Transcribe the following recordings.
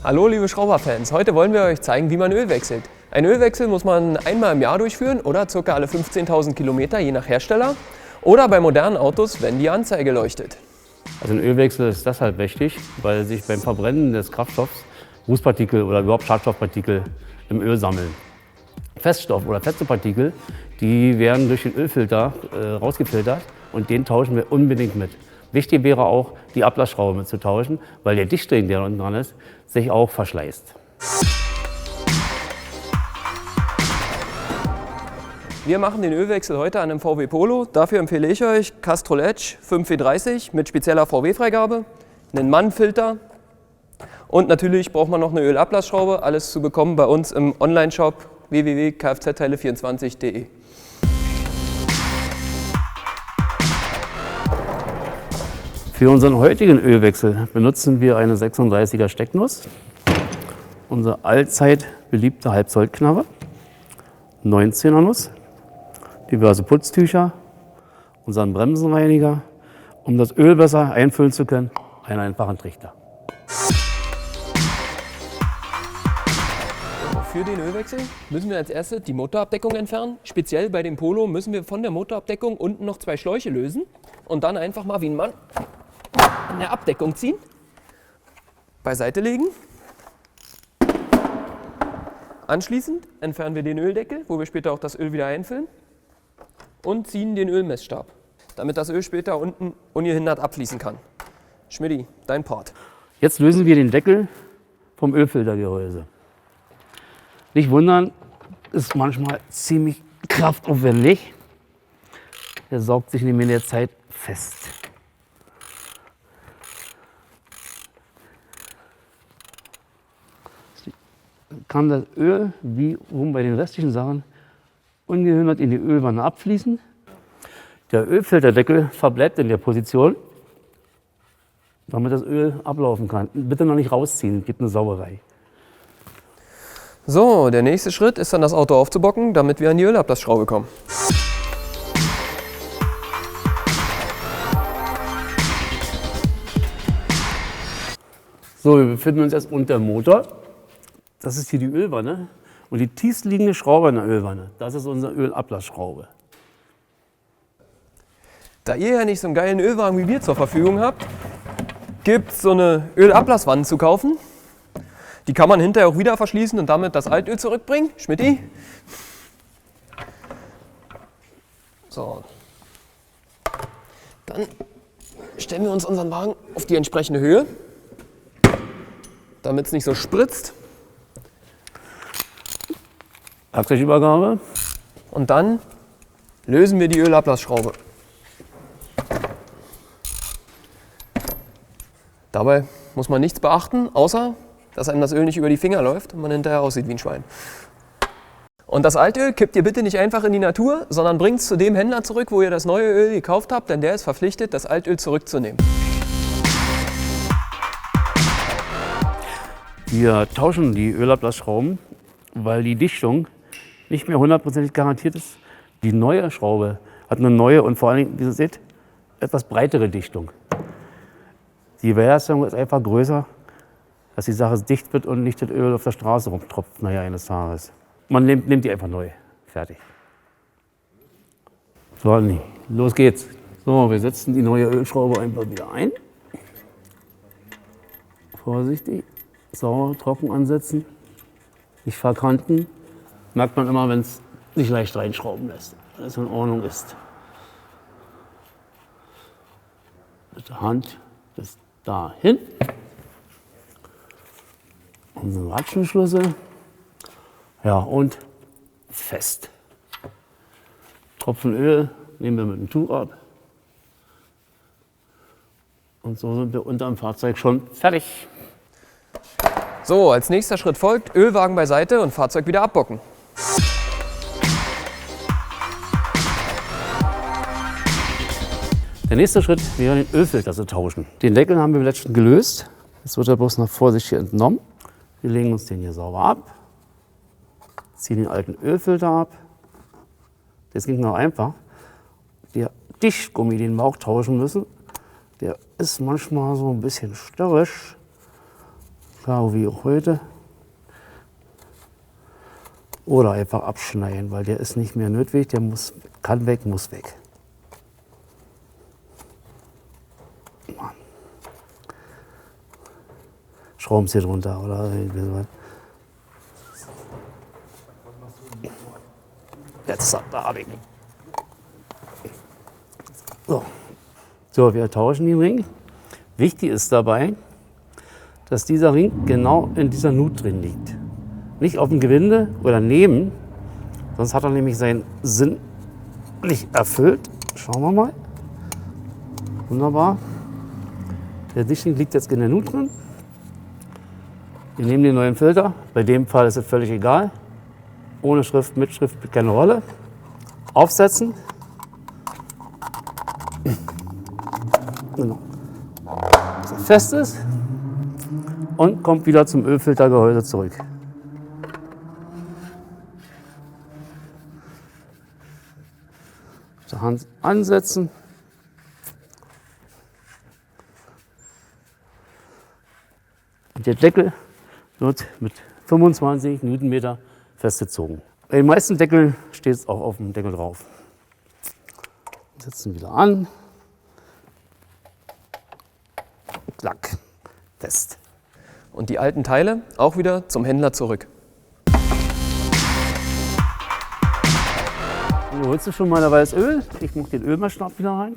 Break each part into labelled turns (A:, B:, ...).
A: Hallo liebe Schrauberfans, heute wollen wir euch zeigen, wie man Öl wechselt. Einen Ölwechsel muss man einmal im Jahr durchführen oder ca. alle 15.000 Kilometer, je nach Hersteller. Oder bei modernen Autos, wenn die Anzeige leuchtet.
B: Also ein Ölwechsel ist deshalb wichtig, weil sich beim Verbrennen des Kraftstoffs Rußpartikel oder überhaupt Schadstoffpartikel im Öl sammeln. Feststoff oder feste Partikel, die werden durch den Ölfilter rausgefiltert und den tauschen wir unbedingt mit. Wichtig wäre auch, die Ablassschraube mitzutauschen, weil der Dichtring, der unten dran ist, sich auch verschleißt.
A: Wir machen den Ölwechsel heute an einem VW Polo. Dafür empfehle ich euch Castrol Edge 5W30 mit spezieller VW-Freigabe, einen Mannfilter und natürlich braucht man noch eine Ölablassschraube. Alles zu bekommen bei uns im Onlineshop www.kfzteile24.de.
B: Für unseren heutigen Ölwechsel benutzen wir eine 36er Stecknuss, unsere allzeit beliebte Halbzollknarre, 19er Nuss, diverse Putztücher, unseren Bremsenreiniger, um das Öl besser einfüllen zu können, einen einfachen Trichter.
A: Für den Ölwechsel müssen wir als erstes die Motorabdeckung entfernen. Speziell bei dem Polo müssen wir von der Motorabdeckung unten noch 2 Schläuche lösen und dann einfach mal wie ein Mann eine Abdeckung ziehen, beiseite legen. Anschließend entfernen wir den Öldeckel, wo wir später auch das Öl wieder einfüllen und ziehen den Ölmessstab, damit das Öl später unten ungehindert abfließen kann. Schmidti, dein Part.
B: Jetzt lösen wir den Deckel vom Ölfiltergehäuse. Nicht wundern, ist manchmal ziemlich kraftaufwendig. Der saugt sich nämlich in der Zeit fest. Dann kann das Öl, wie bei den restlichen Sachen, ungehindert in die Ölwanne abfließen. Der Ölfilterdeckel verbleibt in der Position, damit das Öl ablaufen kann. Bitte noch nicht rausziehen, es gibt eine Sauerei.
A: So, der nächste Schritt ist dann das Auto aufzubocken, damit wir an die Ölablassschraube kommen.
B: So, wir befinden uns jetzt unter dem Motor. Das ist hier die Ölwanne. Und die tiefstliegende Schraube in der Ölwanne, das ist unsere Ölablassschraube.
A: Da ihr ja nicht so einen geilen Ölwagen wie wir zur Verfügung habt, gibt es so eine Ölablasswanne zu kaufen. Die kann man hinterher auch wieder verschließen und damit das Altöl zurückbringen. Schmidti. So. Dann stellen wir uns unseren Wagen auf die entsprechende Höhe, damit es nicht so spritzt.
B: Werkzeugübergabe.
A: Und dann lösen wir die Ölablassschraube. Dabei muss man nichts beachten, außer dass einem das Öl nicht über die Finger läuft und man hinterher aussieht wie ein Schwein. Und das Altöl kippt ihr bitte nicht einfach in die Natur, sondern bringt es zu dem Händler zurück, wo ihr das neue Öl gekauft habt, denn der ist verpflichtet, das Altöl zurückzunehmen.
B: Wir tauschen die Ölablassschrauben, weil die Dichtung nicht mehr hundertprozentig garantiert ist. Die neue Schraube hat eine neue und vor allen Dingen, wie ihr seht, etwas breitere Dichtung. Die Gewährleistung ist einfach größer, dass die Sache dicht wird und nicht das Öl auf der Straße rumtropft nachher eines Tages. Man nimmt die einfach neu. Fertig. So, los geht's. So, wir setzen die neue Ölschraube einfach wieder ein. Vorsichtig, sauber, trocken ansetzen. Nicht verkanten. Merkt man immer, wenn es nicht leicht reinschrauben lässt, wenn es in Ordnung ist. Mit der Hand bis dahin. Unsere Ratschenschlüssel. Ja, und fest. Tropfen Öl nehmen wir mit dem Tuch ab. Und so sind wir unter dem Fahrzeug schon fertig.
A: So, als nächster Schritt folgt Ölwagen beiseite und Fahrzeug wieder abbocken.
B: Der nächste Schritt wäre, den Ölfilter zu tauschen. Den Deckel haben wir letztens gelöst. Jetzt wird er bloß noch vorsichtig entnommen. Wir legen uns den hier sauber ab, ziehen den alten Ölfilter ab. Das ging noch einfach. Der Dichtgummi, den wir auch tauschen müssen, der ist manchmal so ein bisschen störrisch. Karo wie auch heute. Oder einfach abschneiden, weil der ist nicht mehr nötig, der kann weg, muss weg. Schrauben Sie drunter oder irgendwie so. Jetzt da habe ich ihn. So, wir tauschen den Ring. Wichtig ist dabei, dass dieser Ring genau in dieser Nut drin liegt. Nicht auf dem Gewinde oder neben, sonst hat er nämlich seinen Sinn nicht erfüllt. Schauen wir mal. Wunderbar. Der Dichtling liegt jetzt in der Nut drin. Wir nehmen den neuen Filter. Bei dem Fall ist es völlig egal. Ohne Schrift, mit Schrift, spielt keine Rolle. Aufsetzen. Genau. So fest ist. Und kommt wieder zum Ölfiltergehäuse zurück. Die Hand ansetzen. Und der Deckel wird mit 25 Newtonmeter festgezogen. Bei den meisten Deckeln steht es auch auf dem Deckel drauf. Setzen wieder an. Klack. Fest.
A: Und die alten Teile auch wieder zum Händler zurück.
B: Du holst du schon mal das Öl. Ich mache den Ölmaßstab wieder rein,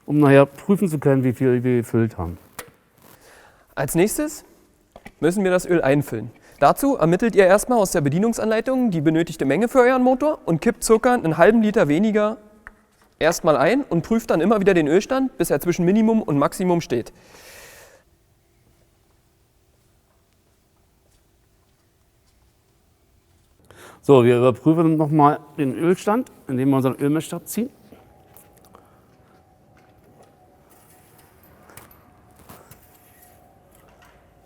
B: um nachher prüfen zu können, wie viel wir gefüllt haben.
A: Als nächstes müssen wir das Öl einfüllen. Dazu ermittelt ihr erstmal aus der Bedienungsanleitung die benötigte Menge für euren Motor und kippt ca. einen halben Liter weniger erstmal ein und prüft dann immer wieder den Ölstand, bis er zwischen Minimum und Maximum steht.
B: So, wir überprüfen nochmal den Ölstand, indem wir unseren Ölmessstab ziehen.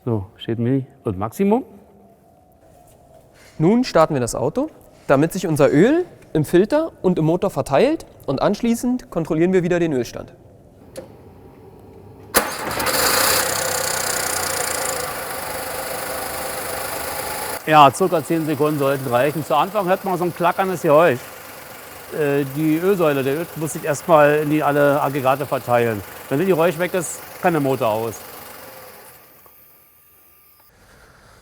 B: So, steht Mini und Maximum.
A: Nun starten wir das Auto, damit sich unser Öl im Filter und im Motor verteilt, und anschließend kontrollieren wir wieder den Ölstand.
B: Ja, ca. 10 Sekunden sollten reichen. Zu Anfang hört man so ein klackerndes Geräusch. Die Ölsäule, der Öl muss sich erstmal in alle Aggregate verteilen. Wenn das Geräusch weg ist, kann der Motor aus.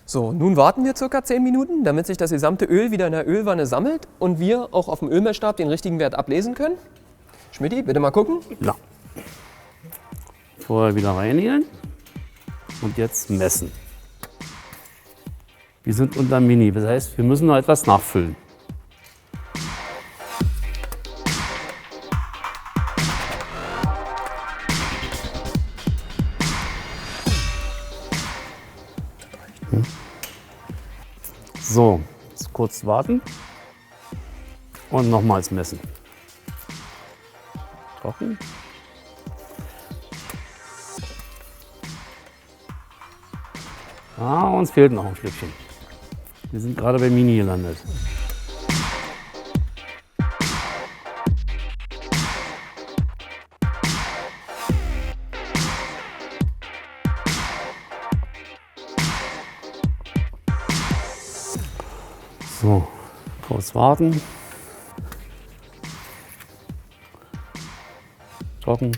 A: So, nun warten wir ca. 10 Minuten, damit sich das gesamte Öl wieder in der Ölwanne sammelt und wir auch auf dem Ölmessstab den richtigen Wert ablesen können. Schmidti, bitte mal gucken.
B: Ja. Vorher wieder reinigen und jetzt messen. Wir sind unter Mini, das heißt, wir müssen noch etwas nachfüllen. So, jetzt kurz warten und nochmals messen. Trocken. Ah, uns fehlt noch ein Stückchen. Wir sind gerade bei Mini gelandet. So, kurz warten. Trocken.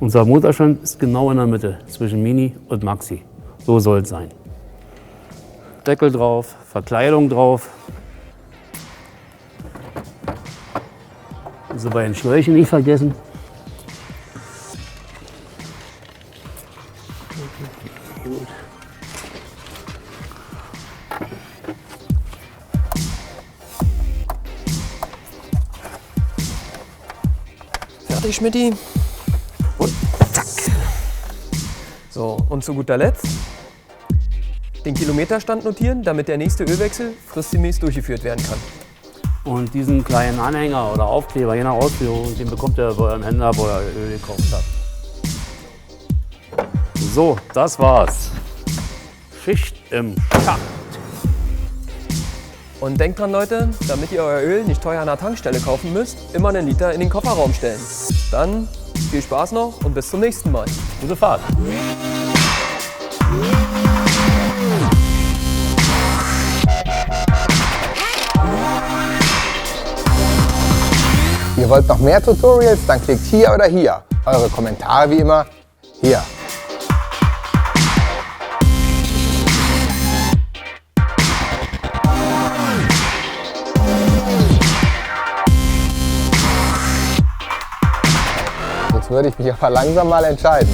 B: Unser Motorstand ist genau in der Mitte zwischen Mini und Maxi. So soll es sein. Deckel drauf, Verkleidung drauf. Also bei den Schläuchen nicht vergessen. Gut.
A: Fertig, Schmidti.
B: Und zack.
A: So, und zu guter Letzt den Kilometerstand notieren, damit der nächste Ölwechsel fristgemäß durchgeführt werden kann.
B: Und diesen kleinen Anhänger oder Aufkleber, je nach Ausführung, den bekommt ihr bei eurem Händler, wo ihr Öl gekauft habt. So, das war's. Schicht im Schacht.
A: Und denkt dran, Leute, damit ihr euer Öl nicht teuer an der Tankstelle kaufen müsst, immer einen Liter in den Kofferraum stellen. Dann viel Spaß noch und bis zum nächsten Mal.
B: Gute Fahrt.
C: Ihr wollt noch mehr Tutorials? Dann klickt hier oder hier. Eure Kommentare wie immer hier. Jetzt würde ich mich aber langsam mal entscheiden.